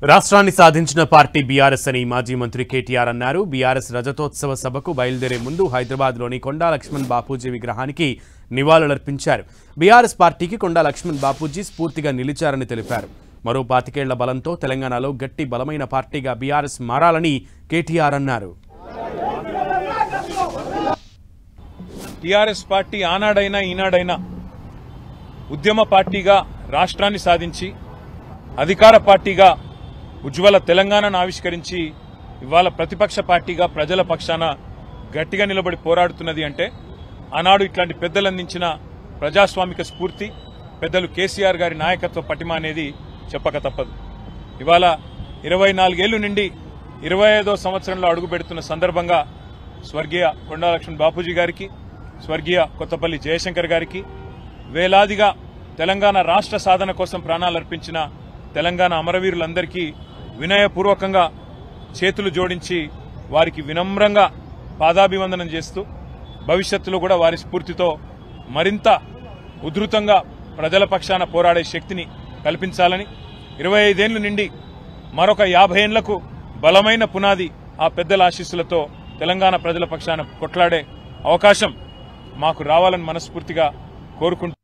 రాష్ట్రాన్ని సాధించిన party BRS అని మాజీ మంత్రి కేటీఆర్ అన్నారు. బీఆర్ఎస్ రజతోత్సవ సభకు బయలుదేరే ముందు హైదరాబాద్లోని కొండా లక్ష్మణ్ బాపూజీ విగ్రహానికి నివాళులర్పించారు. బీఆర్ఎస్ పార్టీకి కొండా లక్ష్మణ్ బాపూజీ స్ఫూర్తిగా నిలిచారని తెలిపారు. మరో 25 ఏళ్ల బలంతో తెలంగాణలో గట్టి బలమైన పార్టీగా బీఆర్ఎస్ మారాలని కేటీఆర్ అన్నారు. టీఆర్ఎస్ పార్టీ ఆనాడైనా ఈనాడైనా ఉద్యమ పార్టీగా రాష్ట్రాన్ని సాధించి అధికార పార్టీగా ఉజ్వల తెలంగాణను ఆవిష్కరించి ఇవాళ ప్రతిపక్ష పార్టీగా ప్రజల పక్షాన గట్టిగా నిలబడి పోరాడుతున్నది అంటే ఆనాడు ఇట్లాంటి పెద్దలు అందించిన ప్రజాస్వామిక స్ఫూర్తి, పెద్దలు కేసీఆర్ గారి నాయకత్వ పటిమ అనేది చెప్పక తప్పదు. ఇవాళ 24 ఏళ్లు నిండి 25వ సంవత్సరంలో అడుగుపెడుతున్న సందర్భంగా స్వర్గీయ కొండా లక్ష్మణ్ బాపూజీ గారికి, స్వర్గీయ కొత్తపల్లి జయశంకర్ గారికి, వేలాదిగా తెలంగాణ రాష్ట్ర సాధన కోసం ప్రాణాలర్పించిన తెలంగాణ అమరవీరులందరికీ వినయపూర్వకంగా చేతులు జోడించి వారికి వినమ్రంగా పాదాభివందనం చేస్తూ భవిష్యత్తులో కూడా వారి స్ఫూర్తితో మరింత ఉధృతంగా ప్రజల పక్షాన పోరాడే శక్తిని కల్పించాలని, 25 ఏళ్లు నిండి మరొక 50 ఏళ్లకు బలమైన పునాది ఆ పెద్దల ఆశీస్సులతో తెలంగాణ ప్రజల పక్షాన కొట్లాడే అవకాశం మాకు రావాలని మనస్ఫూర్తిగా కోరుకుంటున్నాను.